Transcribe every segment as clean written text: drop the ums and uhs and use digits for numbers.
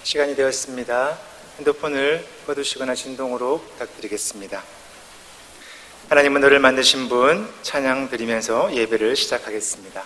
시간이 되었습니다. 핸드폰을 꺼두시거나 진동으로 부탁드리겠습니다. 하나님은 너를 만드신 분 찬양 드리면서 예배를 시작하겠습니다.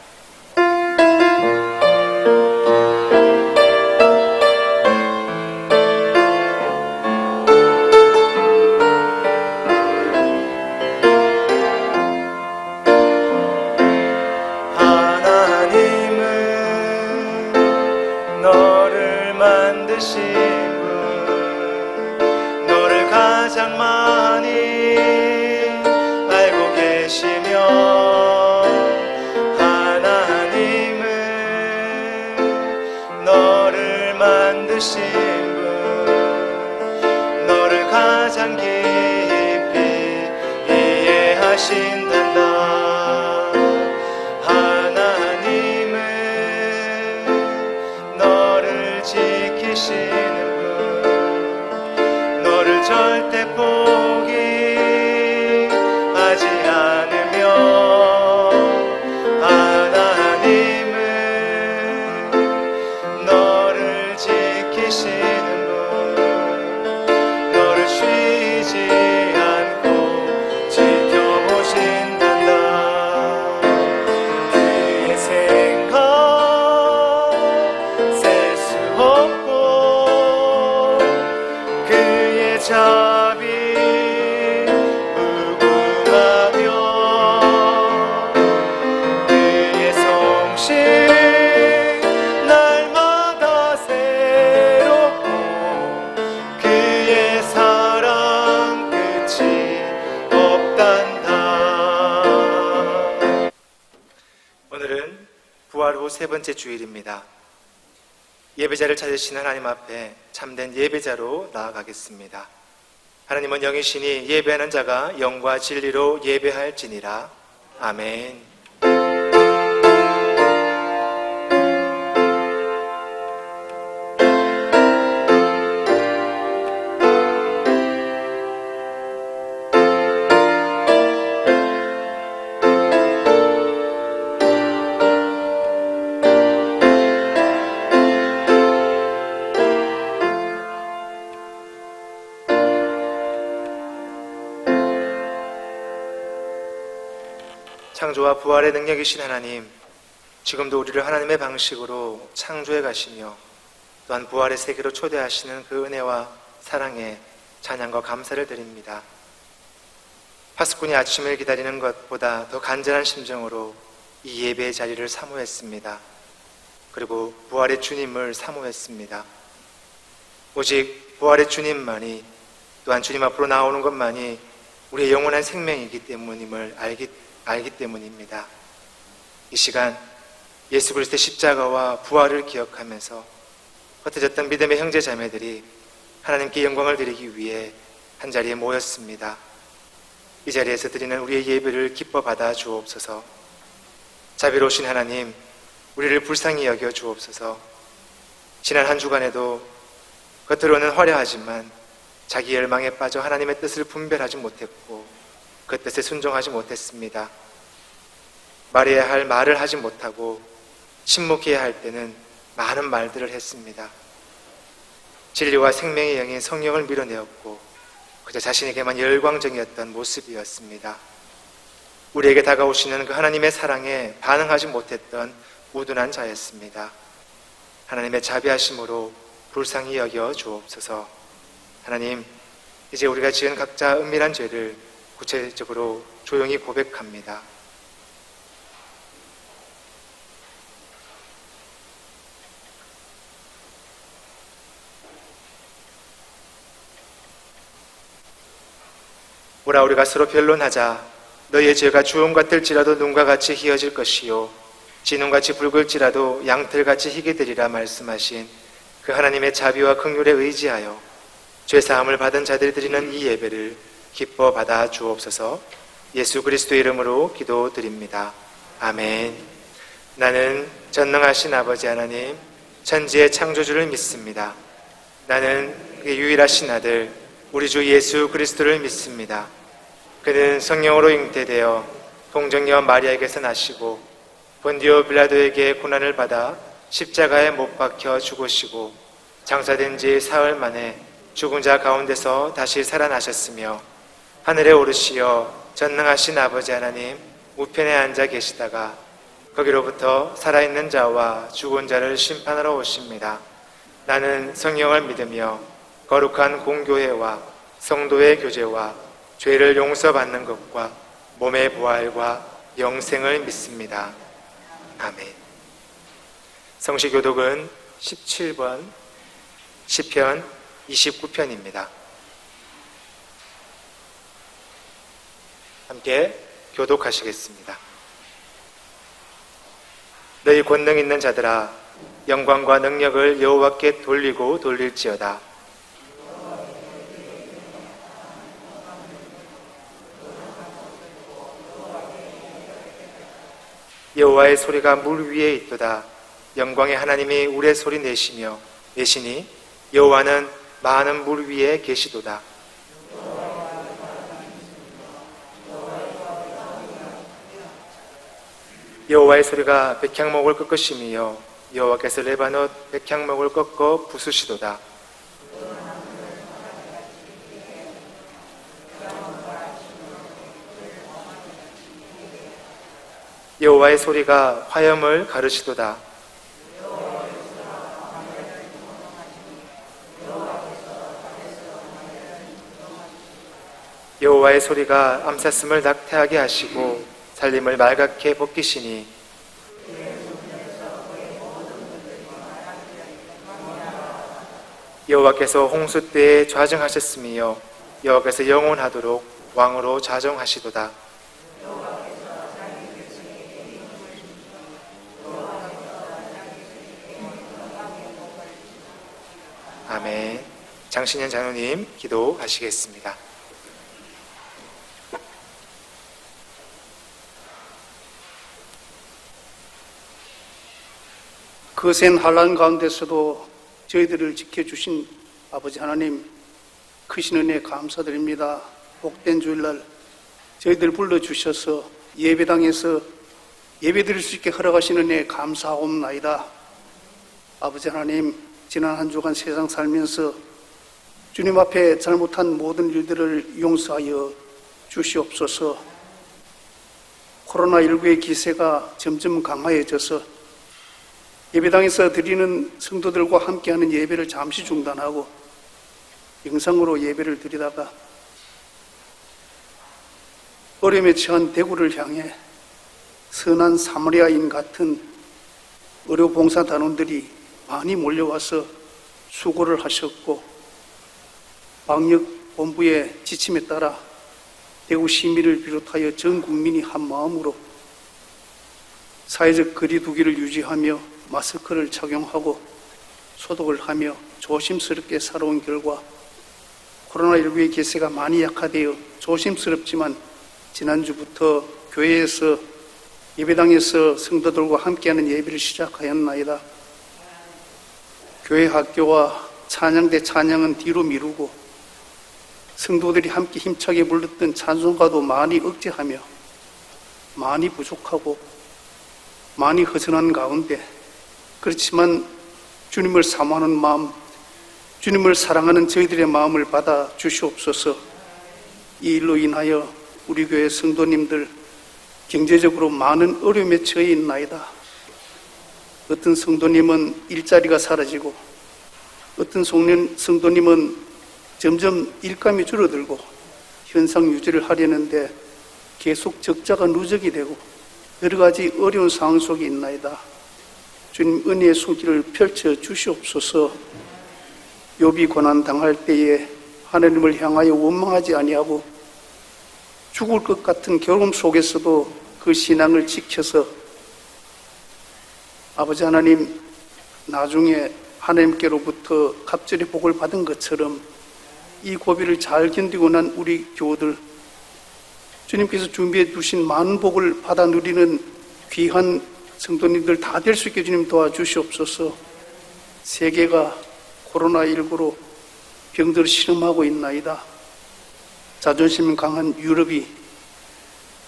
세 번째 주일입니다. 예배자를 찾으신 하나님 앞에 참된 예배자로 나아가겠습니다. 하나님은 영이시니 예배하는 자가 영과 진리로 예배할지니라. 아멘. 창조와 부활의 능력이신 하나님, 지금도 우리를 하나님의 방식으로 창조해 가시며 또한 부활의 세계로 초대하시는 그 은혜와 사랑에 찬양과 감사를 드립니다. 파수꾼이 아침을 기다리는 것보다 더 간절한 심정으로 이 예배의 자리를 사모했습니다. 그리고 부활의 주님을 사모했습니다. 오직 부활의 주님만이, 또한 주님 앞으로 나오는 것만이 우리의 영원한 생명이기 때문임을 알기 때문입니다. 이 시간 예수 그리스도의 십자가와 부활을 기억하면서 흩어졌던 믿음의 형제 자매들이 하나님께 영광을 드리기 위해 한자리에 모였습니다. 이 자리에서 드리는 우리의 예배를 기뻐 받아 주옵소서. 자비로우신 하나님, 우리를 불쌍히 여겨 주옵소서. 지난 한 주간에도 겉으로는 화려하지만 자기 열망에 빠져 하나님의 뜻을 분별하지 못했고 그 뜻에 순종하지 못했습니다. 말해야 할 말을 하지 못하고 침묵해야 할 때는 많은 말들을 했습니다. 진리와 생명의 영인 성령을 밀어내었고 그저 자신에게만 열광적이었던 모습이었습니다. 우리에게 다가오시는 그 하나님의 사랑에 반응하지 못했던 우둔한 자였습니다. 하나님의 자비하심으로 불쌍히 여겨 주옵소서. 하나님, 이제 우리가 지은 각자 은밀한 죄를 구체적으로 조용히 고백합니다. 오라 우리가 서로 변론하자. 너희의 죄가 주홍 같을지라도 눈과 같이 희어질 것이요 진홍같이 붉을지라도 양털같이 희게 되리라 말씀하신 그 하나님의 자비와 긍휼에 의지하여 죄사함을 받은 자들이 드리는 이 예배를 기뻐 받아 주옵소서. 예수 그리스도의 이름으로 기도드립니다. 아멘. 나는 전능하신 아버지 하나님, 천지의 창조주를 믿습니다. 나는 그의 유일하신 아들 우리 주 예수 그리스도를 믿습니다. 그는 성령으로 잉태되어 동정녀 마리아에게서 나시고 본디오 빌라도에게 고난을 받아 십자가에 못 박혀 죽으시고 장사된 지 사흘 만에 죽은 자 가운데서 다시 살아나셨으며 하늘에 오르시어 전능하신 아버지 하나님 우편에 앉아 계시다가 거기로부터 살아있는 자와 죽은 자를 심판하러 오십니다. 나는 성령을 믿으며 거룩한 공교회와 성도의 교제와 죄를 용서받는 것과 몸의 부활과 영생을 믿습니다. 아멘. 성시교독은 17번 시편 29편입니다. 함께 교독하시겠습니다. 너희 권능 있는 자들아 영광과 능력을 여호와께 돌리고 돌릴지어다. 여호와의 소리가 물 위에 있도다. 영광의 하나님이 우레 소리 내시니 여호와는 많은 물 위에 계시도다. 여호와의 소리가 백향목을 꺾으심이요 여호와께서 레바논 백향목을 꺾어 부수시도다. 여호와의 소리가 화염을 가르시도다. 여호와의 소리가 암사슴을 낙태하게 하시고 살림을 말갛게 벗기시니 여호와께서 홍수 때에 좌정하셨으며 여호와께서 영원하도록 왕으로 좌정하시도다. 아멘. 장신현 장로님 기도하시겠습니다. 거센 환난 가운데서도 저희들을 지켜주신 아버지 하나님 크신 은혜 감사드립니다. 복된 주일날 저희들 불러주셔서 예배당에서 예배드릴 수 있게 허락하신 은혜 감사하옵나이다. 아버지 하나님 지난 한 주간 세상 살면서 주님 앞에 잘못한 모든 일들을 용서하여 주시옵소서. 코로나19의 기세가 점점 강화해져서 예배당에서 드리는 성도들과 함께하는 예배를 잠시 중단하고 영상으로 예배를 드리다가 어려움에 처한 대구를 향해 선한 사마리아인 같은 의료봉사단원들이 많이 몰려와서 수고를 하셨고 방역본부의 지침에 따라 대구 시민을 비롯하여 전 국민이 한 마음으로 사회적 거리 두기를 유지하며 마스크를 착용하고 소독을 하며 조심스럽게 살아온 결과 코로나19의 기세가 많이 약화되어 조심스럽지만 지난주부터 교회에서 예배당에서 성도들과 함께하는 예배를 시작하였나이다. 교회 학교와 찬양대 찬양은 뒤로 미루고 성도들이 함께 힘차게 불렀던 찬송가도 많이 억제하며 많이 부족하고 많이 허전한 가운데 그렇지만 주님을 사모하는 마음, 주님을 사랑하는 저희들의 마음을 받아 주시옵소서. 이 일로 인하여 우리 교회 성도님들 경제적으로 많은 어려움에 처해 있나이다. 어떤 성도님은 일자리가 사라지고 어떤 성도님은 점점 일감이 줄어들고 현상 유지를 하려는데 계속 적자가 누적이 되고 여러 가지 어려운 상황 속에 있나이다. 주님 은혜의 손길을 펼쳐 주시옵소서. 욥이 고난 당할 때에 하나님을 향하여 원망하지 아니하고 죽을 것 같은 괴로움 속에서도 그 신앙을 지켜서 아버지 하나님 나중에 하나님께로부터 갑절의 복을 받은 것처럼 이 고비를 잘 견디고 난 우리 교우들 주님께서 준비해 두신 많은 복을 받아 누리는 귀한 성도님들 다 될 수 있게 주님 도와주시옵소서. 세계가 코로나19로 병들을 실험하고 있나이다. 자존심 강한 유럽이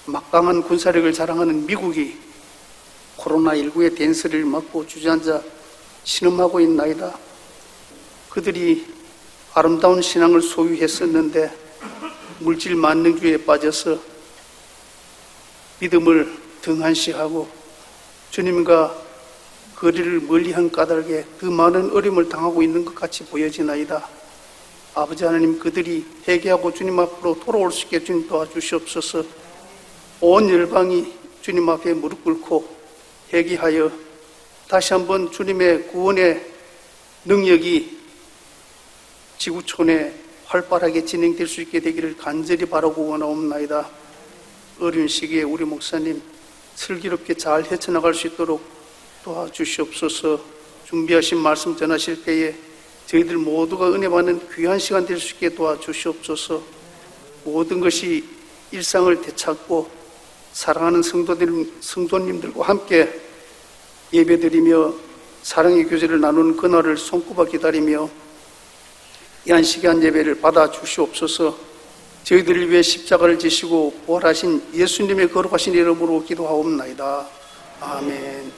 막강한 군사력을 자랑하는 미국이 코로나19의 dense를 맞고 주저앉아 신음하고 있나이다. 그들이 아름다운 신앙을 소유했었는데 물질 만능주의에 빠져서 믿음을 등한시하고 주님과 거리를 멀리한 까닭에 그 많은 어려움을 당하고 있는 것 같이 보여지나이다. 아버지 하나님, 그들이 회개하고 주님 앞으로 돌아올 수 있게 주님 도와주시옵소서. 온 열방이 주님 앞에 무릎 꿇고 회개하여 다시 한번 주님의 구원의 능력이 지구촌에 활발하게 진행될 수 있게 되기를 간절히 바라고 원하옵나이다. 어려운 시기에 우리 목사님 슬기롭게 잘 헤쳐나갈 수 있도록 도와주시옵소서. 준비하신 말씀 전하실 때에 저희들 모두가 은혜 받는 귀한 시간 될 수 있게 도와주시옵소서. 모든 것이 일상을 되찾고 사랑하는 성도님들과 함께 예배드리며 사랑의 교제를 나누는 그날을 손꼽아 기다리며 이 안식의 예배를 받아 주시옵소서. 저희들을 위해 십자가를 지시고 부활하신 예수님의 거룩하신 이름으로 기도하옵나이다. 아멘.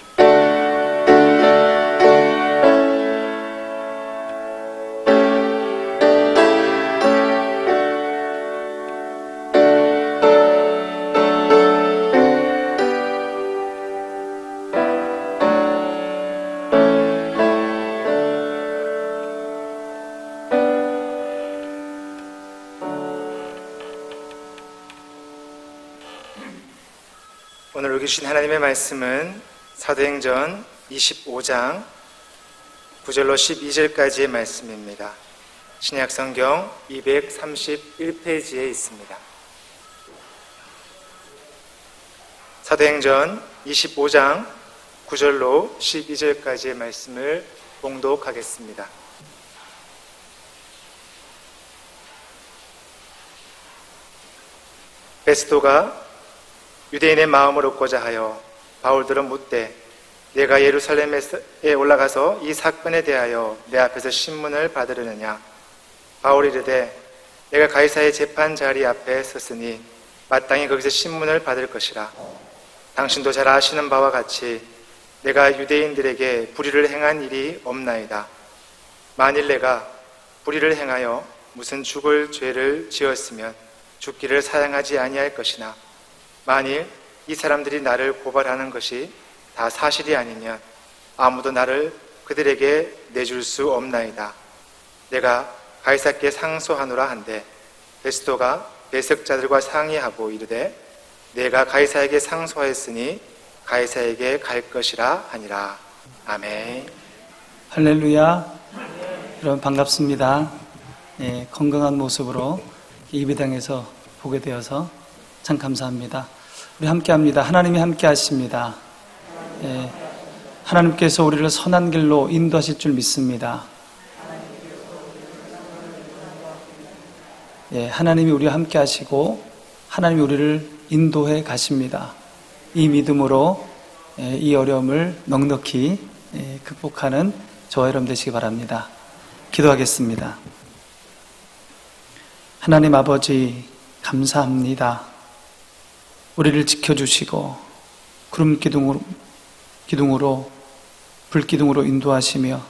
오늘 읽으신 하나님의 말씀은 사도행전 25장 9절로 12절까지의 말씀입니다. 신약성경 231페이지에 있습니다. 사도행전 25장 9절로 12절까지의 말씀을 봉독하겠습니다. 베스도가 유대인의 마음을 얻고자 하여 바울들을 묻되 내가 예루살렘에 올라가서 이 사건에 대하여 내 앞에서 신문을 받으려느냐. 바울이 이르되 내가 가이사의 재판 자리 앞에 섰으니 마땅히 거기서 신문을 받을 것이라. 당신도 잘 아시는 바와 같이 내가 유대인들에게 불의를 행한 일이 없나이다. 만일 내가 불의를 행하여 무슨 죽을 죄를 지었으면 죽기를 사양하지 아니할 것이나 만일 이 사람들이 나를 고발하는 것이 다 사실이 아니면 아무도 나를 그들에게 내줄 수 없나이다. 내가 가이사께 상소하노라 한데 베스도가 배석자들과 상의하고 이르되 내가 가이사에게 상소하였으니 가이사에게 갈 것이라 하니라. 아멘. 할렐루야. 여러분 반갑습니다. 건강한 모습으로 예배당에서 보게 되어서 참 감사합니다. 우리 함께 합니다. 하나님이 함께 하십니다. 하나님께서 우리를 선한 길로 인도하실 줄 믿습니다. 하나님이 우리와 함께 하시고 하나님이 우리를 인도해 가십니다. 이 믿음으로 이 어려움을 넉넉히 극복하는 저와 여러분 되시기 바랍니다. 기도하겠습니다. 하나님 아버지 감사합니다. 우리를 지켜주시고 구름 기둥으로 불기둥으로 인도하시며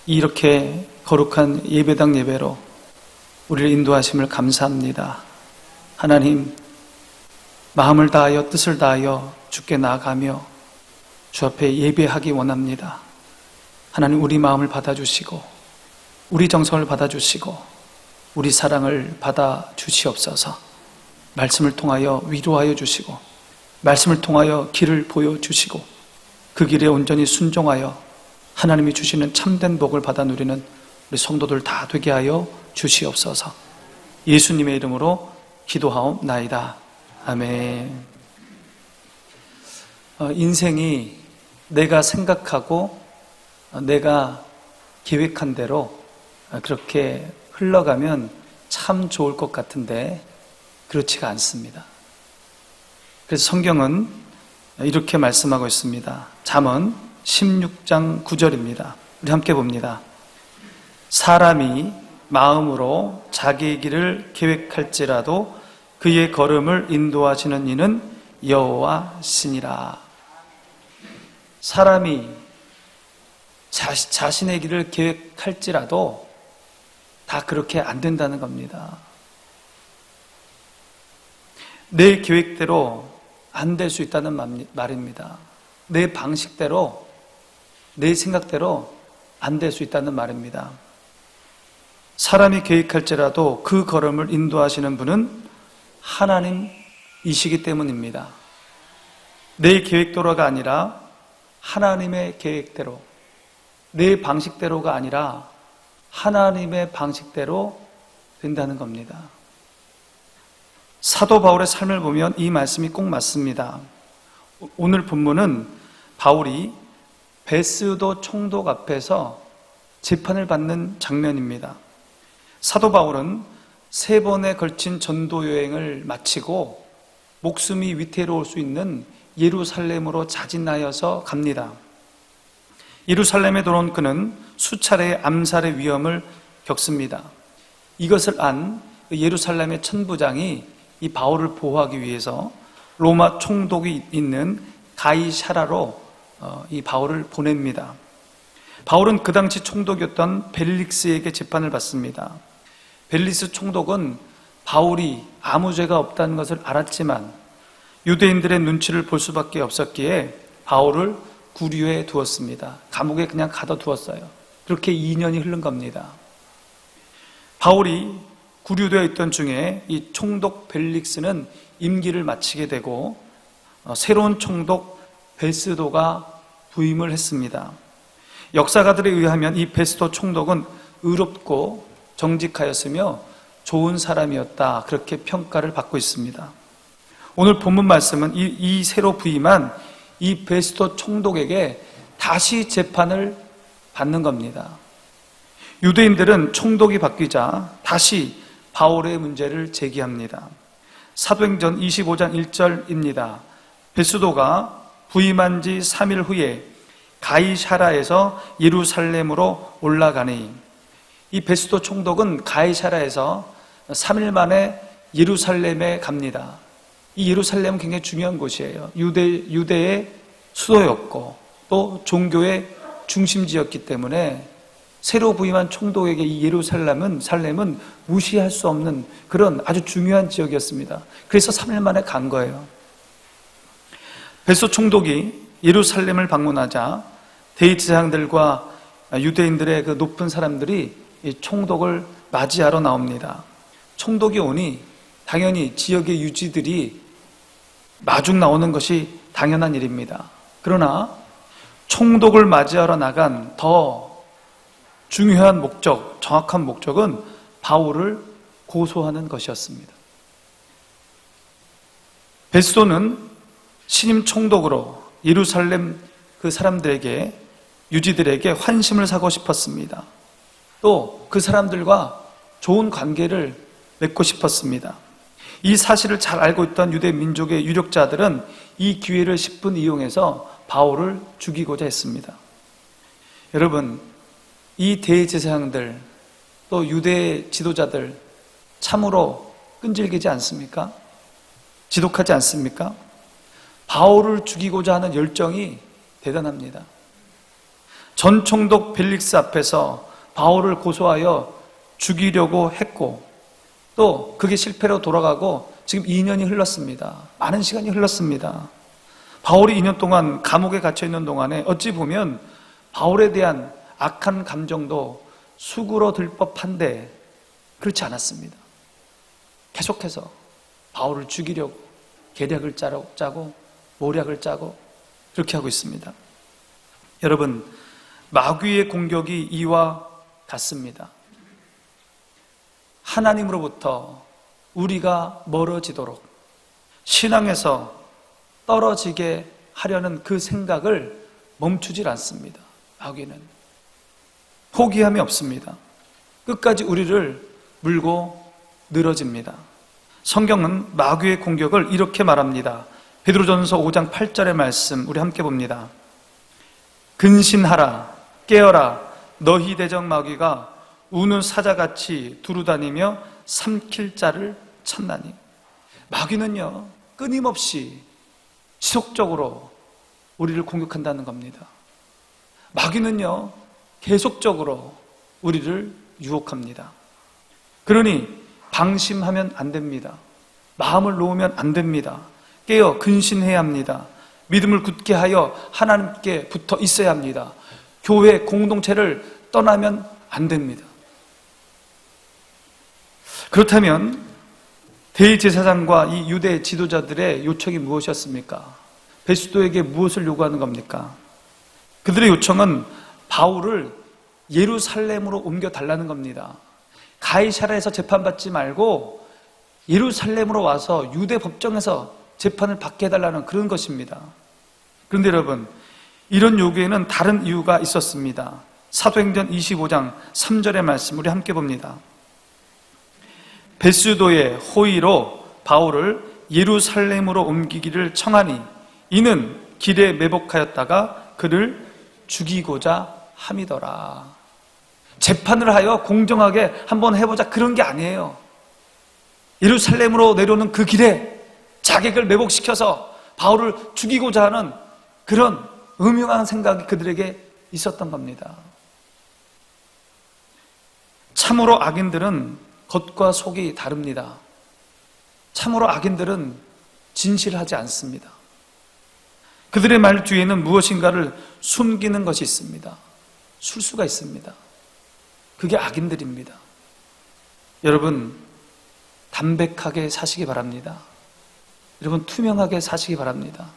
이렇게 거룩한 예배당 예배로 우리를 인도하심을 감사합니다. 하나님 마음을 다하여 뜻을 다하여 주께 나아가며 주 앞에 예배하기 원합니다. 하나님 우리 마음을 받아주시고 우리 정성을 받아주시고 우리 사랑을 받아주시옵소서. 말씀을 통하여 위로하여 주시고 말씀을 통하여 길을 보여주시고 그 길에 온전히 순종하여 하나님이 주시는 참된 복을 받아 누리는 우리 성도들 다 되게 하여 주시옵소서. 예수님의 이름으로 기도하옵나이다. 아멘. 인생이 내가 생각하고 내가 계획한 대로 그렇게 흘러가면 참 좋을 것 같은데 그렇지가 않습니다. 그래서 성경은 이렇게 말씀하고 있습니다. 잠언 16장 9절입니다. 우리 함께 봅니다. 사람이 마음으로 자기의 길을 계획할지라도 그의 걸음을 인도하시는 이는 여호와시니라. 사람이 자신의 길을 계획할지라도 다 그렇게 안 된다는 겁니다. 내 계획대로 안 될 수 있다는 말입니다. 내 방식대로, 내 생각대로 안 될 수 있다는 말입니다. 사람이 계획할지라도 그 걸음을 인도하시는 분은 하나님이시기 때문입니다. 내 계획대로가 아니라 하나님의 계획대로, 내 방식대로가 아니라 하나님의 방식대로 된다는 겁니다. 사도 바울의 삶을 보면 이 말씀이 꼭 맞습니다. 오늘 본문은 바울이 베스도 총독 앞에서 재판을 받는 장면입니다. 사도 바울은 3번에 걸친 전도 여행을 마치고 목숨이 위태로울 수 있는 예루살렘으로 자진하여서 갑니다. 예루살렘에 들어온 그는 수차례 암살의 위험을 겪습니다. 이것을 안 예루살렘의 천부장이 이 바울을 보호하기 위해서 로마 총독이 있는 가이사라로 이 바울을 보냅니다. 바울은 그 당시 총독이었던 벨릭스에게 재판을 받습니다. 벨릭스 총독은 바울이 아무 죄가 없다는 것을 알았지만 유대인들의 눈치를 볼 수밖에 없었기에 바울을 구류에 두었습니다. 감옥에 그냥 가둬두었어요. 그렇게 2년이 흐른 겁니다. 바울이 구류되어 있던 중에 이 총독 벨릭스는 임기를 마치게 되고 새로운 총독 베스도가 부임을 했습니다. 역사가들에 의하면 이 베스도 총독은 의롭고 정직하였으며 좋은 사람이었다, 그렇게 평가를 받고 있습니다. 오늘 본문 말씀은 이 새로 부임한 이 베스도 총독에게 다시 재판을 받는 겁니다. 유대인들은 총독이 바뀌자 다시 바울의 문제를 제기합니다. 사도행전 25장 1절입니다. 베스도가 부임한 지 3일 후에 가이사라에서 예루살렘으로 올라가니, 이 베스도 총독은 가이사라에서 3일 만에 예루살렘에 갑니다. 이 예루살렘은 굉장히 중요한 곳이에요. 유대의 수도였고 또 종교의 중심지였기 때문에 새로 부임한 총독에게 이 예루살렘은 무시할 수 없는 그런 아주 중요한 지역이었습니다. 그래서 3일 만에 간 거예요. 베스도 총독이 예루살렘을 방문하자 대제사장들과 유대인들의 그 높은 사람들이 이 총독을 맞이하러 나옵니다. 총독이 오니 당연히 지역의 유지들이 마중 나오는 것이 당연한 일입니다. 그러나 총독을 맞이하러 나간 더 중요한 목적, 정확한 목적은 바울을 고소하는 것이었습니다. 베스도는 신임 총독으로 예루살렘 그 사람들에게, 유지들에게 환심을 사고 싶었습니다. 또 그 사람들과 좋은 관계를 맺고 싶었습니다. 이 사실을 잘 알고 있던 유대 민족의 유력자들은 이 기회를 10분 이용해서 바울을 죽이고자 했습니다. 여러분, 이 대제사장들 또 유대 지도자들 참으로 끈질기지 않습니까? 지독하지 않습니까? 바울을 죽이고자 하는 열정이 대단합니다. 전 총독 벨릭스 앞에서 바울을 고소하여 죽이려고 했고 또 그게 실패로 돌아가고 지금 2년이 흘렀습니다. 많은 시간이 흘렀습니다. 바울이 2년 동안 감옥에 갇혀 있는 동안에 어찌 보면 바울에 대한 악한 감정도 수그러들 법한데 그렇지 않았습니다. 계속해서 바울을 죽이려고 계략을 짜고 모략을 짜고 그렇게 하고 있습니다. 여러분, 마귀의 공격이 이와 같습니다. 하나님으로부터 우리가 멀어지도록 신앙에서 떨어지게 하려는 그 생각을 멈추질 않습니다. 마귀는 포기함이 없습니다. 끝까지 우리를 물고 늘어집니다. 성경은 마귀의 공격을 이렇게 말합니다. 베드로전서 5장 8절의 말씀 우리 함께 봅니다. 근신하라, 깨어라, 너희 대적 마귀가 우는 사자같이 두루다니며 삼킬 자를 찾나니. 마귀는요, 끊임없이 지속적으로 우리를 공격한다는 겁니다. 마귀는요, 계속적으로 우리를 유혹합니다. 그러니 방심하면 안 됩니다. 마음을 놓으면 안 됩니다. 깨어 근신해야 합니다. 믿음을 굳게 하여 하나님께 붙어 있어야 합니다. 교회 공동체를 떠나면 안 됩니다. 그렇다면 대제사장과 이 유대 지도자들의 요청이 무엇이었습니까? 베스도에게 무엇을 요구하는 겁니까? 그들의 요청은 바울을 예루살렘으로 옮겨달라는 겁니다. 가이사랴에서 재판받지 말고 예루살렘으로 와서 유대 법정에서 재판을 받게 해달라는 그런 것입니다. 그런데 여러분, 이런 요구에는 다른 이유가 있었습니다. 사도행전 25장 3절의 말씀 우리 함께 봅니다. 베스도의 호의로 바울을 예루살렘으로 옮기기를 청하니 이는 길에 매복하였다가 그를 죽이고자 함이더라. 재판을 하여 공정하게 한번 해보자 그런 게 아니에요. 예루살렘으로 내려오는 그 길에 자객을 매복시켜서 바울을 죽이고자 하는 그런 음흉한 생각이 그들에게 있었던 겁니다. 참으로 악인들은 겉과 속이 다릅니다. 참으로 악인들은 진실하지 않습니다. 그들의 말 뒤에는 무엇인가를 숨기는 것이 있습니다. 술수가 있습니다. 그게 악인들입니다. 여러분, 담백하게 사시기 바랍니다. 여러분, 투명하게 사시기 바랍니다.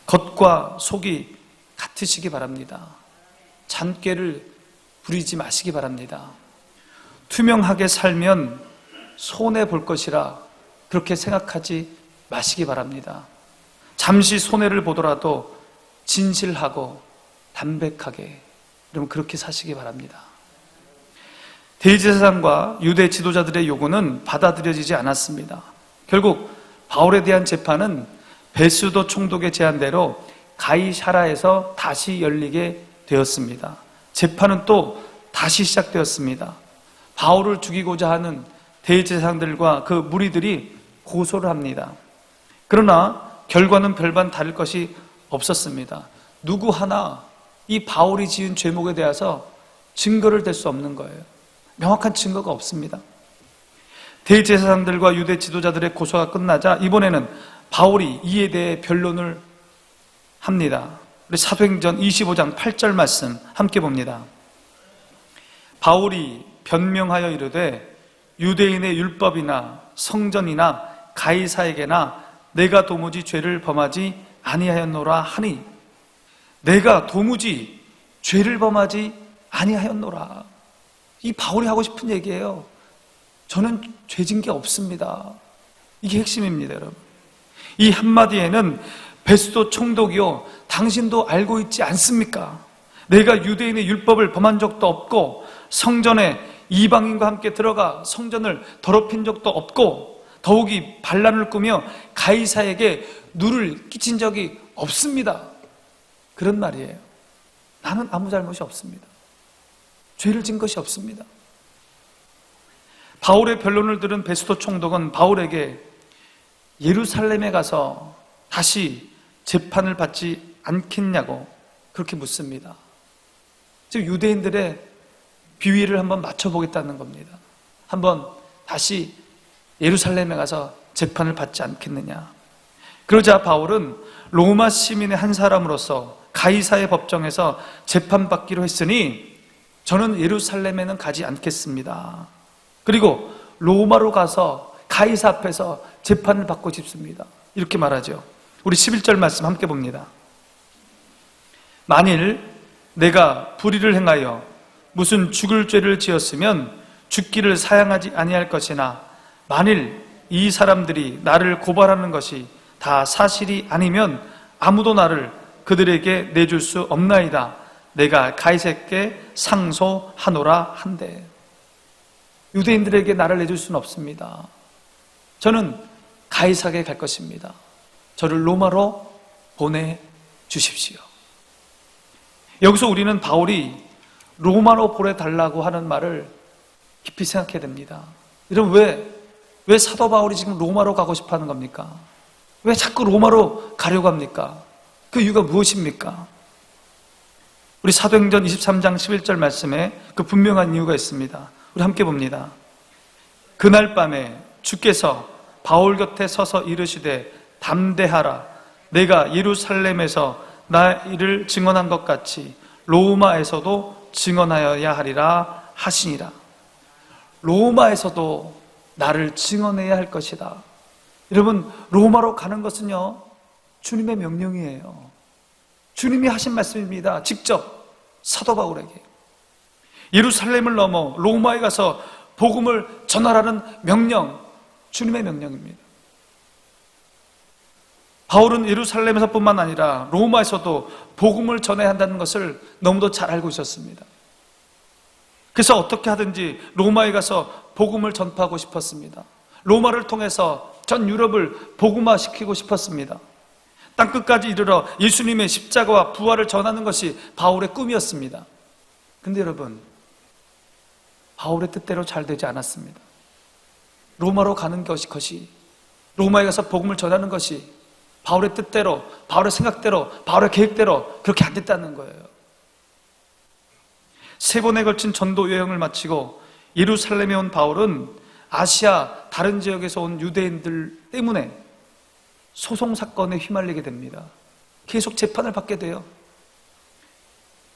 겉과 속이 같으시기 바랍니다. 잔꾀를 부리지 마시기 바랍니다. 투명하게 살면 손해볼 것이라 그렇게 생각하지 마시기 바랍니다. 잠시 손해를 보더라도 진실하고 담백하게 여러분 그렇게 사시기 바랍니다. 대제사장과 유대 지도자들의 요구는 받아들여지지 않았습니다. 결국 바울에 대한 재판은 베스도 총독의 제안대로 가이사랴에서 다시 열리게 되었습니다. 재판은 또 다시 시작되었습니다. 바울을 죽이고자 하는 대제사장들과 그 무리들이 고소를 합니다. 그러나 결과는 별반 다를 것이 없었습니다. 누구 하나 이 바울이 지은 죄목에 대해서 증거를 댈 수 없는 거예요. 명확한 증거가 없습니다. 대제사장들과 유대 지도자들의 고소가 끝나자 이번에는 바울이 이에 대해 변론을 합니다. 우리 사도행전 25장 8절 말씀 함께 봅니다. 바울이 변명하여 이르되 유대인의 율법이나 성전이나 가이사에게나 내가 도무지 죄를 범하지 아니하였노라 하니, 내가 도무지 죄를 범하지 아니하였노라. 이 바울이 하고 싶은 얘기예요. 저는 죄진 게 없습니다. 이게 핵심입니다, 여러분. 이 한마디에는 베스도 총독이요, 당신도 알고 있지 않습니까? 내가 유대인의 율법을 범한 적도 없고 성전에 이방인과 함께 들어가 성전을 더럽힌 적도 없고 더욱이 반란을 꾸며 가이사에게 누를 끼친 적이 없습니다. 그런 말이에요. 나는 아무 잘못이 없습니다. 죄를 진 것이 없습니다. 바울의 변론을 들은 베스도 총독은 바울에게 예루살렘에 가서 다시 재판을 받지 않겠냐고 그렇게 묻습니다. 지금 유대인들의 비위를 한번 맞춰보겠다는 겁니다. 한번 다시 예루살렘에 가서 재판을 받지 않겠느냐. 그러자 바울은 로마 시민의 한 사람으로서 가이사의 법정에서 재판받기로 했으니 저는 예루살렘에는 가지 않겠습니다. 그리고 로마로 가서 가이사 앞에서 재판을 받고 싶습니다. 이렇게 말하죠. 우리 11절 말씀 함께 봅니다. 만일 내가 불의를 행하여 무슨 죽을 죄를 지었으면 죽기를 사양하지 아니할 것이나 만일 이 사람들이 나를 고발하는 것이 다 사실이 아니면 아무도 나를 그들에게 내줄 수 없나이다. 내가 가이사께 상소하노라 한대. 유대인들에게 나를 내줄 수는 없습니다. 저는 가이사에게 갈 것입니다. 저를 로마로 보내주십시오. 여기서 우리는 바울이 로마로 보내달라고 하는 말을 깊이 생각해야 됩니다. 여러분, 왜 사도 바울이 지금 로마로 가고 싶어 하는 겁니까? 왜 자꾸 로마로 가려고 합니까? 그 이유가 무엇입니까? 우리 사도행전 23장 11절 말씀에 그 분명한 이유가 있습니다. 우리 함께 봅니다. 그날 밤에 주께서 바울 곁에 서서 이르시되 담대하라. 내가 예루살렘에서 나를 증언한 것 같이 로마에서도 증언하여야 하리라 하시니라. 로마에서도 나를 증언해야 할 것이다. 여러분, 로마로 가는 것은요, 주님의 명령이에요. 주님이 하신 말씀입니다. 직접 사도 바울에게. 예루살렘을 넘어 로마에 가서 복음을 전하라는 명령, 주님의 명령입니다. 바울은 예루살렘에서 뿐만 아니라 로마에서도 복음을 전해야 한다는 것을 너무도 잘 알고 있었습니다. 그래서 어떻게 하든지 로마에 가서 복음을 전파하고 싶었습니다. 로마를 통해서 전 유럽을 복음화시키고 싶었습니다. 땅끝까지 이르러 예수님의 십자가와 부활을 전하는 것이 바울의 꿈이었습니다. 근데 여러분, 바울의 뜻대로 잘 되지 않았습니다. 로마로 가는 것이, 로마에 가서 복음을 전하는 것이 바울의 뜻대로, 바울의 생각대로, 바울의 계획대로 그렇게 안 됐다는 거예요. 3번에 걸친 전도 여행을 마치고 예루살렘에 온 바울은 아시아 다른 지역에서 온 유대인들 때문에 소송 사건에 휘말리게 됩니다. 계속 재판을 받게 돼요.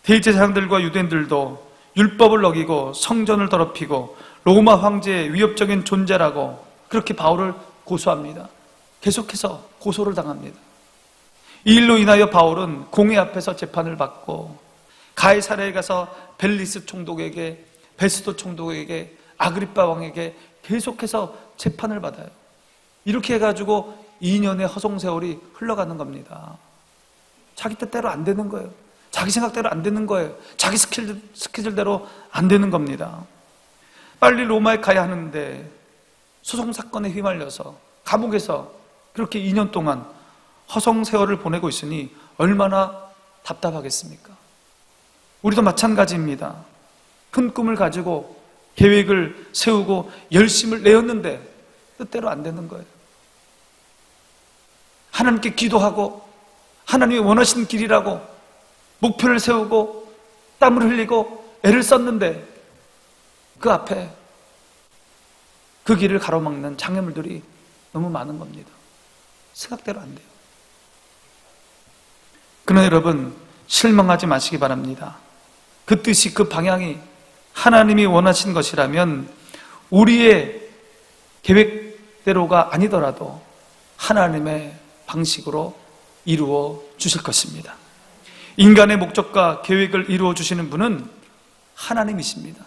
대제사장들과 유대인들도 율법을 어기고 성전을 더럽히고 로마 황제의 위협적인 존재라고 그렇게 바울을 고소합니다. 계속해서 고소를 당합니다. 이 일로 인하여 바울은 공회 앞에서 재판을 받고 가이사랴에 가서 벨리스 총독에게, 베스도 총독에게, 아그리빠 왕에게 계속해서 재판을 받아요. 이렇게 해가지고 2년의 허송세월이 흘러가는 겁니다. 자기 뜻대로 안 되는 거예요. 자기 생각대로 안 되는 거예요. 자기 스케줄대로 안 되는 겁니다. 빨리 로마에 가야 하는데 소송 사건에 휘말려서 감옥에서 그렇게 2년 동안 허송세월을 보내고 있으니 얼마나 답답하겠습니까? 우리도 마찬가지입니다. 큰 꿈을 가지고 계획을 세우고 열심을 내었는데 뜻대로 안 되는 거예요. 하나님께 기도하고 하나님이 원하시는 길이라고 목표를 세우고 땀을 흘리고 애를 썼는데 그 앞에 그 길을 가로막는 장애물들이 너무 많은 겁니다. 생각대로 안 돼요. 그러나 여러분, 실망하지 마시기 바랍니다. 그 뜻이, 그 방향이 하나님이 원하신 것이라면 우리의 계획대로가 아니더라도 하나님의 방식으로 이루어 주실 것입니다. 인간의 목적과 계획을 이루어 주시는 분은 하나님이십니다.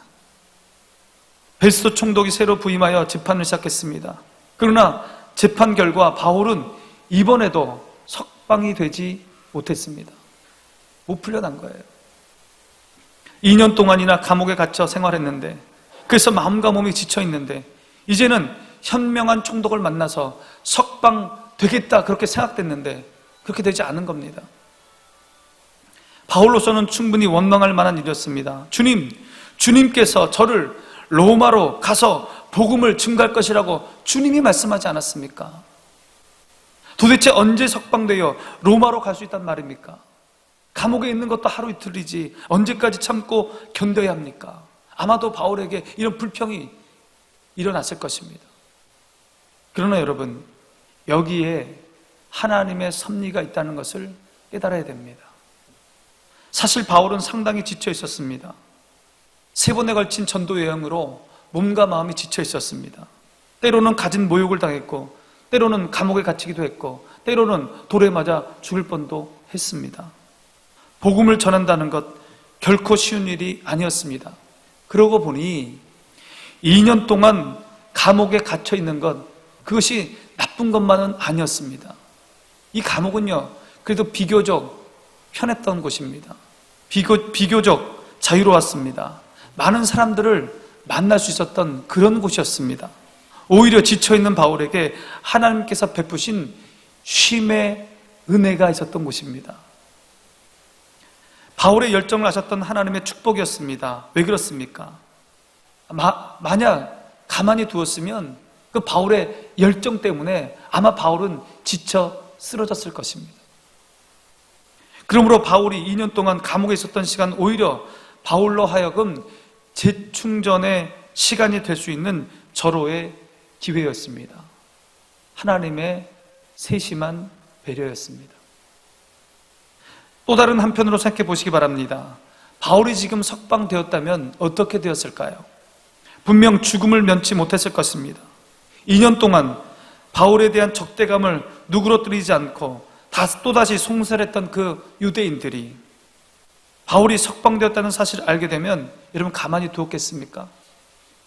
베스도 총독이 새로 부임하여 재판을 시작했습니다. 그러나 재판 결과 바울은 이번에도 석방이 되지 못했습니다. 못 풀려난 거예요. 2년 동안이나 감옥에 갇혀 생활했는데, 그래서 마음과 몸이 지쳐 있는데 이제는 현명한 총독을 만나서 석방되겠다 그렇게 생각됐는데 그렇게 되지 않은 겁니다. 바울로서는 충분히 원망할 만한 일이었습니다. 주님께서 저를 로마로 가서 복음을 증거할 것이라고 주님이 말씀하지 않았습니까? 도대체 언제 석방되어 로마로 갈 수 있단 말입니까? 감옥에 있는 것도 하루 이틀이지 언제까지 참고 견뎌야 합니까? 아마도 바울에게 이런 불평이 일어났을 것입니다. 그러나 여러분, 여기에 하나님의 섭리가 있다는 것을 깨달아야 됩니다. 사실 바울은 상당히 지쳐 있었습니다. 3번에 걸친 전도 여행으로 몸과 마음이 지쳐 있었습니다. 때로는 가진 모욕을 당했고, 때로는 감옥에 갇히기도 했고, 때로는 돌에 맞아 죽을 뻔도 했습니다. 복음을 전한다는 것 결코 쉬운 일이 아니었습니다. 그러고 보니 2년 동안 감옥에 갇혀 있는 것, 그것이 나쁜 것만은 아니었습니다. 이 감옥은요, 그래도 비교적 편했던 곳입니다. 비교적 자유로웠습니다. 많은 사람들을 만날 수 있었던 그런 곳이었습니다. 오히려 지쳐있는 바울에게 하나님께서 베푸신 쉼의 은혜가 있었던 곳입니다. 바울의 열정을 아셨던 하나님의 축복이었습니다. 왜 그렇습니까? 만약 가만히 두었으면 그 바울의 열정 때문에 아마 바울은 지쳐 쓰러졌을 것입니다. 그러므로 바울이 2년 동안 감옥에 있었던 시간 오히려 바울로 하여금 재충전의 시간이 될 수 있는 절호의 기회였습니다. 하나님의 세심한 배려였습니다. 또 다른 한편으로 생각해 보시기 바랍니다. 바울이 지금 석방되었다면 어떻게 되었을까요? 분명 죽음을 면치 못했을 것입니다. 2년 동안 바울에 대한 적대감을 누그러뜨리지 않고 또다시 송설했던 그 유대인들이 바울이 석방되었다는 사실을 알게 되면 여러분 가만히 두었겠습니까?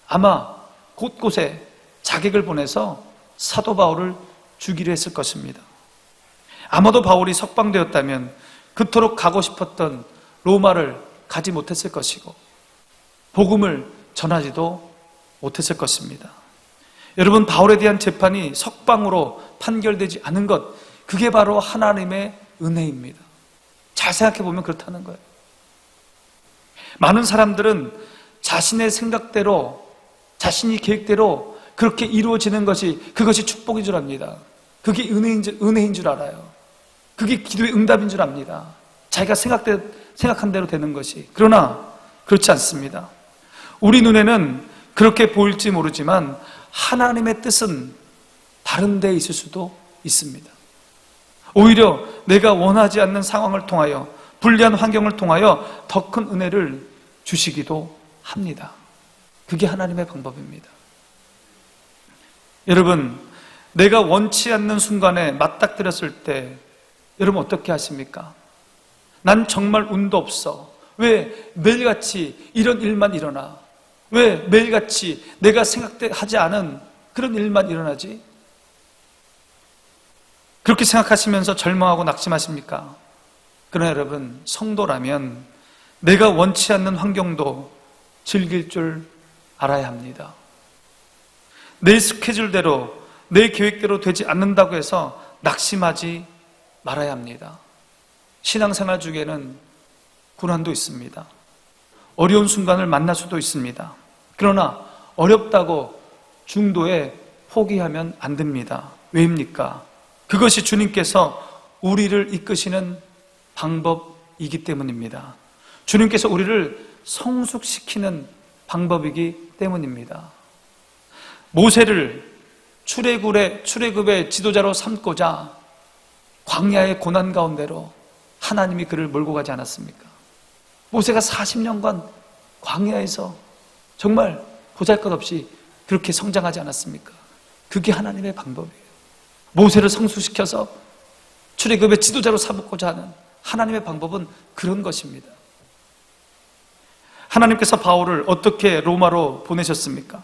아마 곳곳에 자객을 보내서 사도 바울을 죽이려 했을 것입니다. 아마도 바울이 석방되었다면 그토록 가고 싶었던 로마를 가지 못했을 것이고 복음을 전하지도 못했을 것입니다. 여러분, 바울에 대한 재판이 석방으로 판결되지 않은 것, 그게 바로 하나님의 은혜입니다. 잘 생각해 보면 그렇다는 거예요. 많은 사람들은 자신의 생각대로, 자신이 계획대로 그렇게 이루어지는 그것이 축복인 줄 압니다. 그게 은혜인 줄 알아요. 그게 기도의 응답인 줄 압니다. 자기가 생각한 대로 되는 것이. 그러나 그렇지 않습니다. 우리 눈에는 그렇게 보일지 모르지만 하나님의 뜻은 다른 데 있을 수도 있습니다. 오히려 내가 원하지 않는 상황을 통하여, 불리한 환경을 통하여 더 큰 은혜를 주시기도 합니다. 그게 하나님의 방법입니다. 여러분, 내가 원치 않는 순간에 맞닥뜨렸을 때 여러분 어떻게 하십니까? 난 정말 운도 없어. 왜 매일같이 이런 일만 일어나? 왜 매일같이 내가 생각하지 않은 그런 일만 일어나지? 그렇게 생각하시면서 절망하고 낙심하십니까? 그러나 여러분, 성도라면 내가 원치 않는 환경도 즐길 줄 알아야 합니다. 내 스케줄대로, 내 계획대로 되지 않는다고 해서 낙심하지 말아야 합니다. 신앙생활 중에는 고난도 있습니다. 어려운 순간을 만날 수도 있습니다. 그러나 어렵다고 중도에 포기하면 안 됩니다. 왜입니까? 그것이 주님께서 우리를 이끄시는 방법이기 때문입니다. 주님께서 우리를 성숙시키는 방법이기 때문입니다. 모세를 출애굽의 지도자로 삼고자 광야의 고난 가운데로 하나님이 그를 몰고 가지 않았습니까? 모세가 40년간 광야에서 정말 보잘것없이 그렇게 성장하지 않았습니까? 그게 하나님의 방법이에요. 모세를 성숙시켜서 출애굽의 지도자로 삼고자 하는 하나님의 방법은 그런 것입니다. 하나님께서 바울을 어떻게 로마로 보내셨습니까?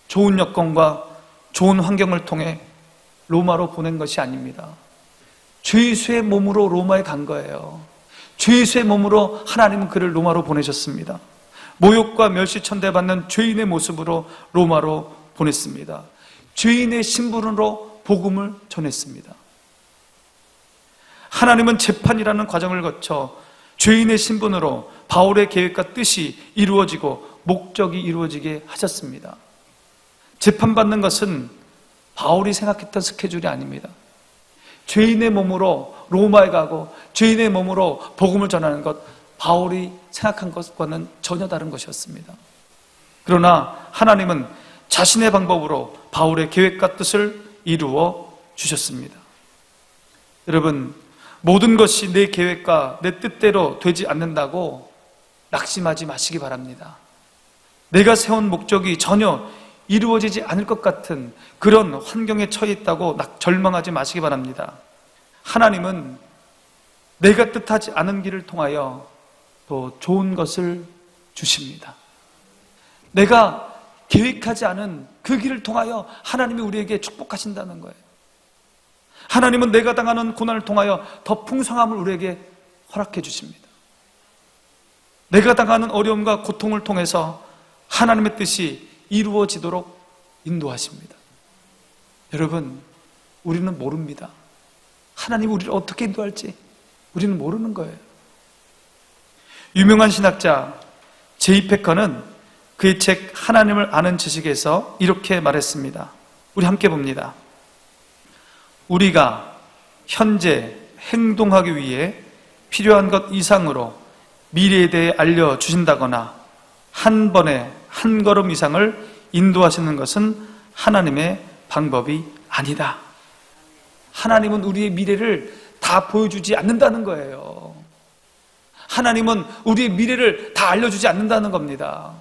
좋은 여건과 좋은 환경을 통해 로마로 보낸 것이 아닙니다. 죄수의 몸으로 로마에 간 거예요. 죄수의 몸으로 하나님은 그를 로마로 보내셨습니다. 모욕과 멸시천대받는 죄인의 모습으로 로마로 보냈습니다. 죄인의 신분으로 복음을 전했습니다. 하나님은 재판이라는 과정을 거쳐 죄인의 신분으로 바울의 계획과 뜻이 이루어지고 목적이 이루어지게 하셨습니다. 재판받는 것은 바울이 생각했던 스케줄이 아닙니다. 죄인의 몸으로 로마에 가고 죄인의 몸으로 복음을 전하는 것, 바울이 생각한 것과는 전혀 다른 것이었습니다. 그러나 하나님은 자신의 방법으로 바울의 계획과 뜻을 이루어 주셨습니다. 여러분, 모든 것이 내 계획과 내 뜻대로 되지 않는다고 낙심하지 마시기 바랍니다. 내가 세운 목적이 전혀 이루어지지 않을 것 같은 그런 환경에 처해 있다고 절망하지 마시기 바랍니다. 하나님은 내가 뜻하지 않은 길을 통하여 또 좋은 것을 주십니다. 내가 계획하지 않은 그 길을 통하여 하나님이 우리에게 축복하신다는 거예요. 하나님은 내가 당하는 고난을 통하여 더 풍성함을 우리에게 허락해 주십니다. 내가 당하는 어려움과 고통을 통해서 하나님의 뜻이 이루어지도록 인도하십니다. 여러분, 우리는 모릅니다. 하나님이 우리를 어떻게 인도할지 우리는 모르는 거예요. 유명한 신학자 제이 패커는 그의 책 하나님을 아는 지식에서 이렇게 말했습니다. 우리 함께 봅니다. 우리가 현재 행동하기 위해 필요한 것 이상으로 미래에 대해 알려주신다거나 한 번에 한 걸음 이상을 인도하시는 것은 하나님의 방법이 아니다. 하나님은 우리의 미래를 다 보여주지 않는다는 거예요. 하나님은 우리의 미래를 다 알려주지 않는다는 겁니다.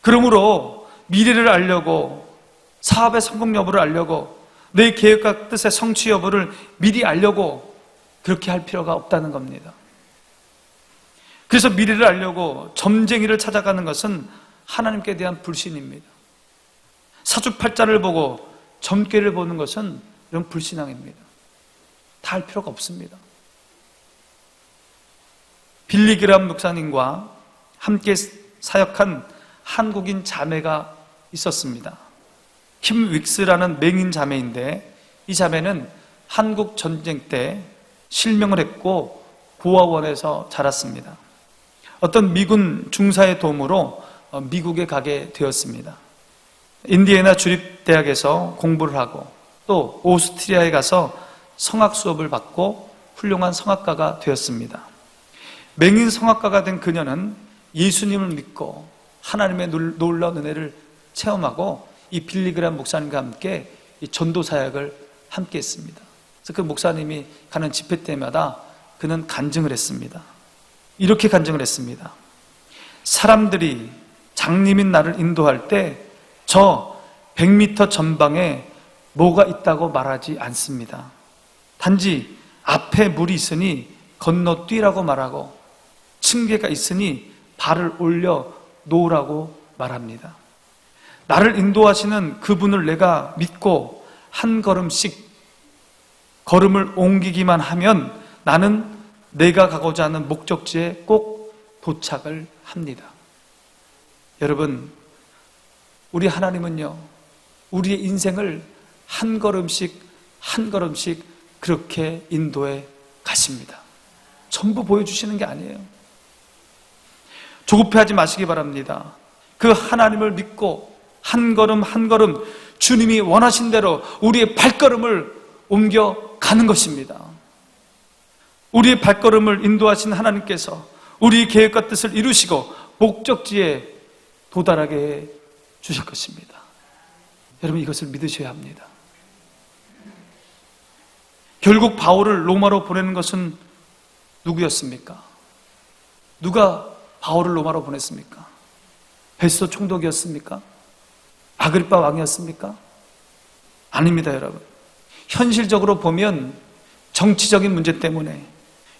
그러므로 미래를 알려고, 사업의 성공 여부를 알려고, 내 계획과 뜻의 성취 여부를 미리 알려고 그렇게 할 필요가 없다는 겁니다. 그래서 미래를 알려고 점쟁이를 찾아가는 것은 하나님께 대한 불신입니다. 사주팔자를 보고 점괘를 보는 것은 이런 불신앙입니다. 다 할 필요가 없습니다. 빌리 그람 목사님과 함께 사역한 한국인 자매가 있었습니다. 킴 윅스라는 맹인 자매인데, 이 자매는 한국 전쟁 때 실명을 했고 고아원에서 자랐습니다. 어떤 미군 중사의 도움으로 미국에 가게 되었습니다. 인디애나 주립대학에서 공부를 하고 또 오스트리아에 가서 성악 수업을 받고 훌륭한 성악가가 되었습니다. 맹인 성악가가 된 그녀는 예수님을 믿고 하나님의 놀라운 은혜를 체험하고 이 빌리 그람 목사님과 함께 이 전도 사역을 함께 했습니다. 그래서 그 목사님이 가는 집회 때마다 그는 간증을 했습니다. 이렇게 간증을 했습니다. 사람들이 장님인 나를 인도할 때 저 100m 전방에 뭐가 있다고 말하지 않습니다. 단지 앞에 물이 있으니 건너뛰라고 말하고 층계가 있으니 발을 올려 놓으라고 말합니다. 나를 인도하시는 그분을 내가 믿고 한 걸음씩 걸음을 옮기기만 하면 나는 내가 가고자 하는 목적지에 꼭 도착을 합니다. 여러분, 우리 하나님은요, 우리의 인생을 한 걸음씩 한 걸음씩 그렇게 인도해 가십니다. 전부 보여주시는 게 아니에요. 조급해하지 마시기 바랍니다. 그 하나님을 믿고 한 걸음 한 걸음 주님이 원하신 대로 우리의 발걸음을 옮겨 가는 것입니다. 우리의 발걸음을 인도하신 하나님께서 우리의 계획과 뜻을 이루시고 목적지에 도달하게 해 주실 것입니다. 여러분, 이것을 믿으셔야 합니다. 결국 바울을 로마로 보내는 것은 누구였습니까? 누가 바울을 로마로 보냈습니까? 베스도 총독이었습니까? 아그리빠 왕이었습니까? 아닙니다, 여러분. 현실적으로 보면 정치적인 문제 때문에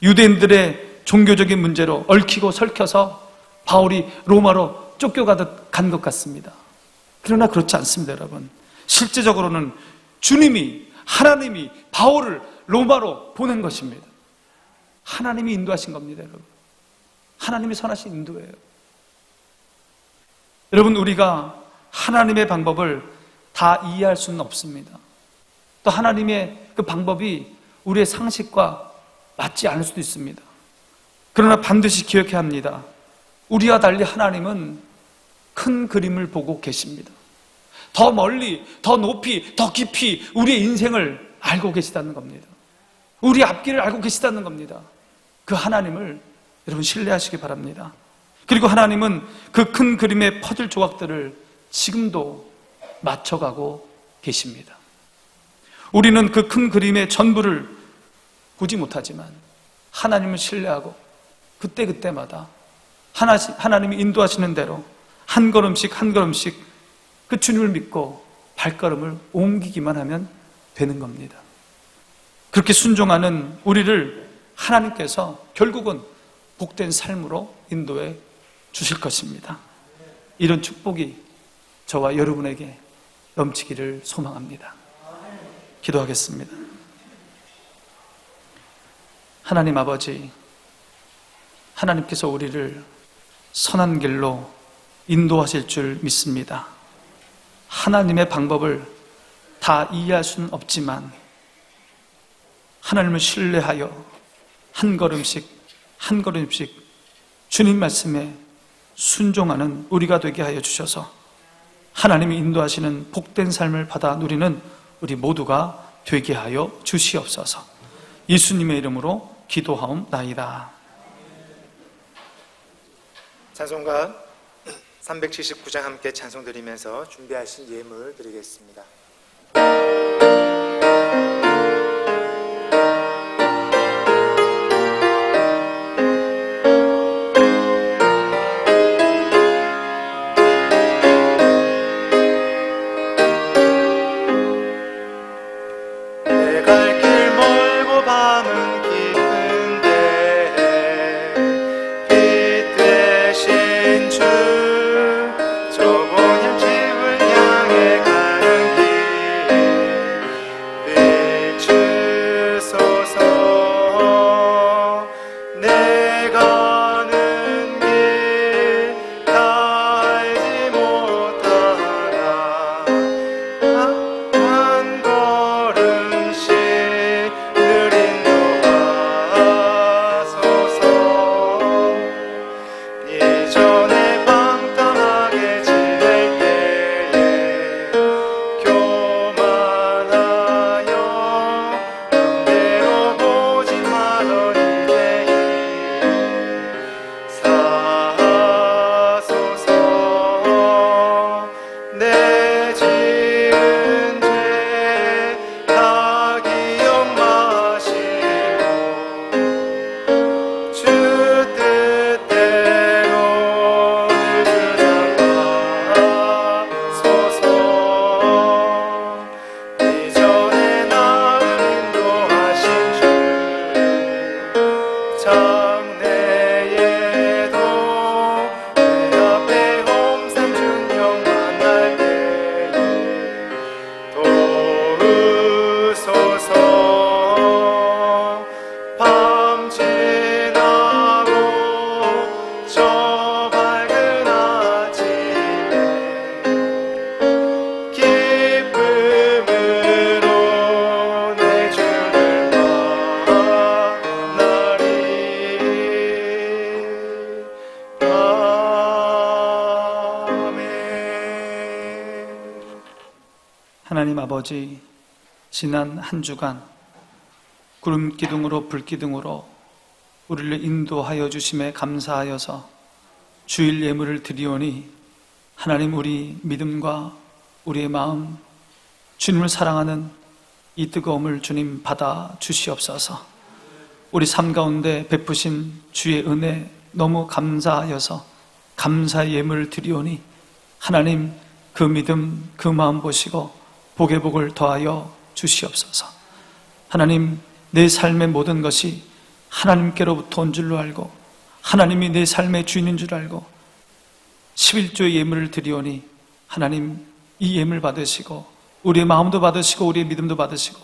유대인들의 종교적인 문제로 얽히고 설켜서 바울이 로마로 쫓겨가듯 간 것 같습니다. 그러나 그렇지 않습니다, 여러분. 실제적으로는 주님이, 하나님이 바울을 로마로 보낸 것입니다. 하나님이 인도하신 겁니다, 여러분. 하나님이 선하신 인도예요. 여러분, 우리가 하나님의 방법을 다 이해할 수는 없습니다. 또 하나님의 그 방법이 우리의 상식과 맞지 않을 수도 있습니다. 그러나 반드시 기억해야 합니다. 우리와 달리 하나님은 큰 그림을 보고 계십니다. 더 멀리, 더 높이, 더 깊이 우리의 인생을 알고 계시다는 겁니다. 우리 앞길을 알고 계시다는 겁니다. 그 하나님을 여러분 신뢰하시기 바랍니다. 그리고 하나님은 그 큰 그림의 퍼즐 조각들을 지금도 맞춰가고 계십니다. 우리는 그 큰 그림의 전부를 보지 못하지만 하나님을 신뢰하고 그때그때마다 하나님이 인도하시는 대로 한 걸음씩 한 걸음씩 그 주님을 믿고 발걸음을 옮기기만 하면 되는 겁니다. 그렇게 순종하는 우리를 하나님께서 결국은 복된 삶으로 인도해 주실 것입니다. 이런 축복이 저와 여러분에게 넘치기를 소망합니다. 기도하겠습니다. 하나님 아버지, 하나님께서 우리를 선한 길로 인도하실 줄 믿습니다. 하나님의 방법을 다 이해할 수는 없지만 하나님을 신뢰하여 한 걸음씩 한 걸음씩 주님 말씀에 순종하는 우리가 되게 하여 주셔서 하나님이 인도하시는 복된 삶을 받아 누리는 우리 모두가 되게 하여 주시옵소서. 예수님의 이름으로 기도하옵나이다. 찬송가 379장 함께 찬송 드리면서 준비하신 예물 드리겠습니다. 내 갈 길 멀고 밤은 깊은데 빛 되신 주 좁은 집을 향해 가는 길 비추소서. 내 가는 길 다 알지 못하나 한 걸음씩 늘 인도하소서. 이전에 방탕하게 지낼 때에 교만하여 맘대로 보지 마던 이제는 사소서. 내 지은 죄 다 기억 마시고 주 뜻대로 늘 주장하소서. 이전에 나를 인도하신 주 장래에도 내 앞에 홈산 준영 만날 때에 도우소서. 밤 지나고 저 밝은 아침에 기쁨으로 내 주를 만나리. 아멘. 하나님 아버지, 지난 한 주간 구름 기둥으로 불 기둥으로 우리를 인도하여 주심에 감사하여서 주일 예물을 드리오니 하나님, 우리 믿음과 우리의 마음, 주님을 사랑하는 이 뜨거움을 주님 받아 주시옵소서. 우리 삶 가운데 베푸신 주의 은혜 너무 감사하여서 감사의 예물을 드리오니 하나님, 그 믿음, 그 마음 보시고 복의 복을 더하여 주시옵소서. 하나님, 내 삶의 모든 것이 하나님께로부터 온 줄로 알고 하나님이 내 삶의 주인인 줄 알고 11조의 예물을 드리오니 하나님, 이 예물 받으시고 우리의 마음도 받으시고 우리의 믿음도 받으시고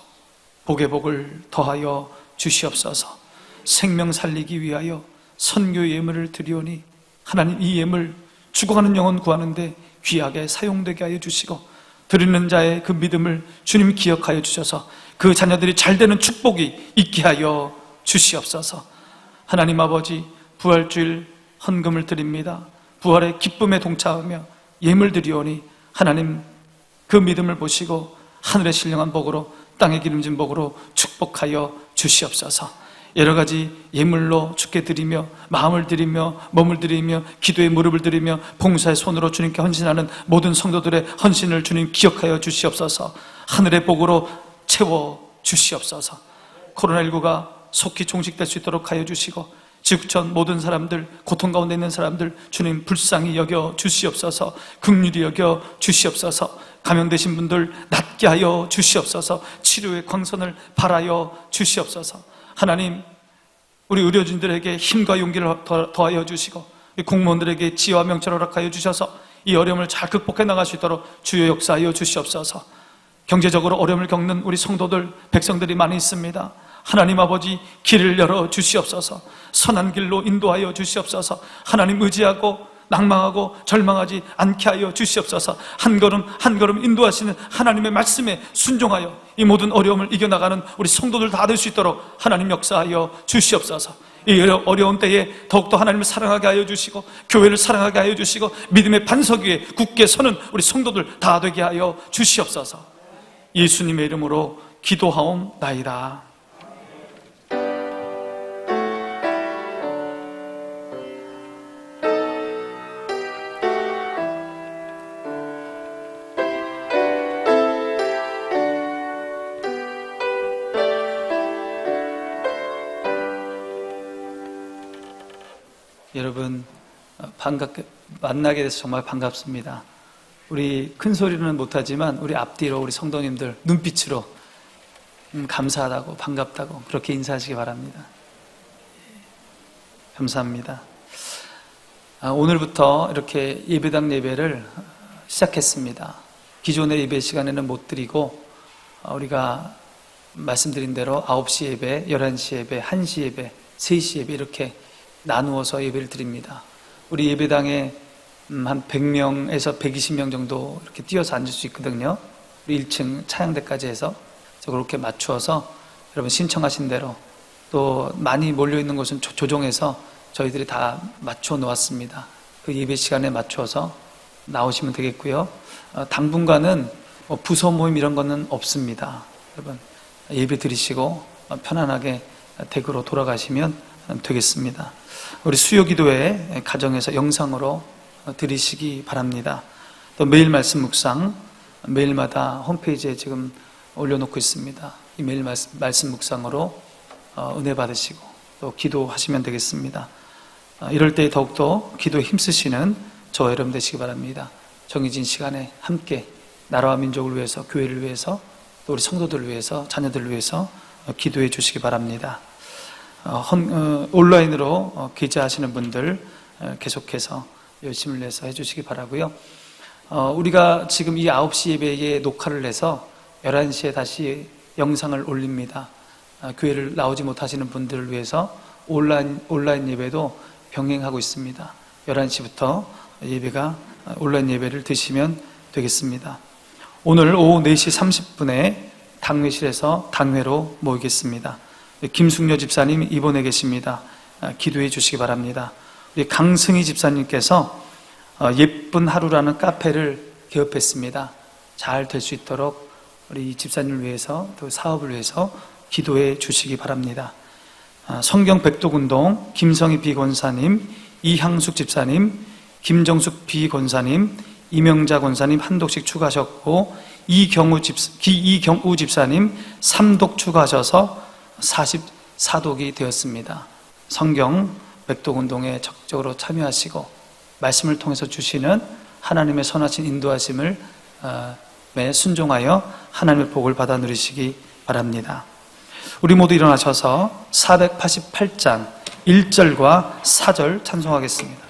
복의 복을 더하여 주시옵소서. 생명 살리기 위하여 선교 예물을 드리오니 하나님, 이 예물 죽어가는 영혼 구하는데 귀하게 사용되게 하여 주시고 드리는 자의 그 믿음을 주님 기억하여 주셔서 그 자녀들이 잘되는 축복이 있게 하여 주시옵소서. 하나님 아버지, 부활주일 헌금을 드립니다. 부활의 기쁨에 동참하며 예물 드리오니 하나님, 그 믿음을 보시고 하늘의 신령한 복으로 땅의 기름진 복으로 축복하여 주시옵소서. 여러 가지 예물로 주께 드리며 마음을 드리며 몸을 드리며 기도의 무릎을 드리며 봉사의 손으로 주님께 헌신하는 모든 성도들의 헌신을 주님 기억하여 주시옵소서. 하늘의 복으로 채워 주시옵소서. 코로나19가 속히 종식될 수 있도록 하여 주시고 지구촌 모든 사람들, 고통 가운데 있는 사람들 주님 불쌍히 여겨 주시옵소서. 긍휼히 여겨 주시옵소서. 감염되신 분들 낫게 하여 주시옵소서. 치료의 광선을 발하여 주시옵소서. 하나님, 우리 의료진들에게 힘과 용기를 더하여 주시고 공무원들에게 지혜와 명철을 허락하여 주셔서 이 어려움을 잘 극복해 나갈 수 있도록 주여 역사하여 주시옵소서. 경제적으로 어려움을 겪는 우리 성도들, 백성들이 많이 있습니다. 하나님 아버지, 길을 열어 주시옵소서. 선한 길로 인도하여 주시옵소서. 하나님 의지하고 낭망하고 절망하지 않게 하여 주시옵소서. 한 걸음 한 걸음 인도하시는 하나님의 말씀에 순종하여 이 모든 어려움을 이겨나가는 우리 성도들 다 될 수 있도록 하나님 역사하여 주시옵소서. 이 어려운 때에 더욱더 하나님을 사랑하게 하여 주시고 교회를 사랑하게 하여 주시고 믿음의 반석 위에 굳게 서는 우리 성도들 다 되게 하여 주시옵소서. 예수님의 이름으로 기도하옵나이다. 여러분 만나게 돼서 정말 반갑습니다. 우리 큰 소리로는 못하지만 우리 앞뒤로 우리 성도님들 눈빛으로 감사하다고 반갑다고 그렇게 인사하시기 바랍니다. 감사합니다. 오늘부터 이렇게 예배당 예배를 시작했습니다. 기존의 예배 시간에는 못 드리고 우리가 말씀드린 대로 9시 예배, 11시 예배, 1시 예배, 3시 예배 이렇게 나누어서 예배를 드립니다. 우리 예배당에 한 100명에서 120명 정도 이렇게 뛰어서 앉을 수 있거든요. 우리 1층 차양대까지 해서 그렇게 맞추어서 여러분 신청하신 대로 또 많이 몰려있는 곳은 조정해서 저희들이 다 맞춰 놓았습니다. 그 예배 시간에 맞춰서 나오시면 되겠고요. 당분간은 부서 모임 이런 거는 없습니다. 여러분 예배 드리시고 편안하게 댁으로 돌아가시면 되겠습니다. 우리 수요기도회 가정에서 영상으로 드리시기 바랍니다. 또 매일 말씀 묵상 매일마다 홈페이지에 지금 올려놓고 있습니다. 이 매일 말씀 묵상으로 은혜 받으시고 또 기도하시면 되겠습니다. 이럴 때 더욱더 기도에 힘쓰시는 저와 여러분 되시기 바랍니다. 정해진 시간에 함께 나라와 민족을 위해서, 교회를 위해서, 또 우리 성도들을 위해서, 자녀들을 위해서 기도해 주시기 바랍니다. 온라인으로 기자하시는 분들 계속해서 열심을 내서 해주시기 바라고요. 우리가 지금 이 9시 예배에 녹화를 해서 11시에 다시 영상을 올립니다. 교회를 나오지 못하시는 분들을 위해서 온라인 예배도 병행하고 있습니다. 11시부터 온라인 예배를 드시면 되겠습니다. 오늘 오후 4시 30분에 당회실에서 당회로 모이겠습니다. 김숙녀 집사님 입원해 계십니다. 기도해 주시기 바랍니다. 우리 강승희 집사님께서 예쁜 하루라는 카페를 개업했습니다. 잘 될 수 있도록 우리 집사님을 위해서 또 사업을 위해서 기도해 주시기 바랍니다. 성경 백독운동 김성희 비권사님, 이향숙 집사님, 김정숙 비권사님, 이명자 권사님 한독씩 추가하셨고 이경우 집사님 3독 추가하셔서 44독이 되었습니다. 성경 백독운동에 적극적으로 참여하시고 말씀을 통해서 주시는 하나님의 선하신 인도하심을 순종하여 하나님의 복을 받아 누리시기 바랍니다. 우리 모두 일어나셔서 488장 1절과 4절 찬송하겠습니다.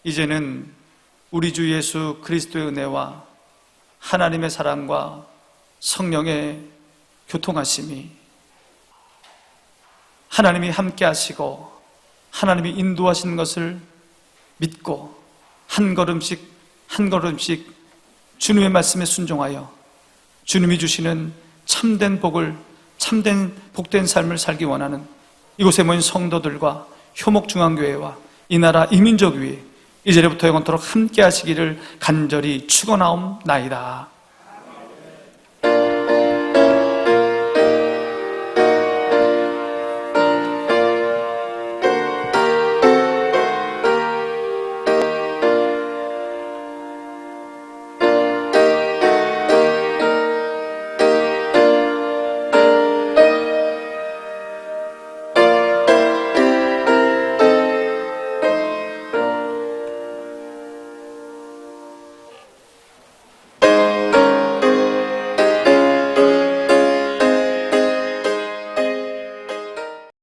이제는 우리 주 예수 그리스도의 은혜와 하나님의 사랑과 성령의 교통하심이 하나님이 함께 하시고 하나님이 인도하시는 것을 믿고 한 걸음씩 한 걸음씩 주님의 말씀에 순종하여 주님이 주시는 참된 복을, 참된 복된 삶을 살기 원하는 이곳에 모인 성도들과 효목중앙교회와 이 나라 이민족 위에 이제부터 영원토록 함께 하시기를 간절히 축원하옵나이다.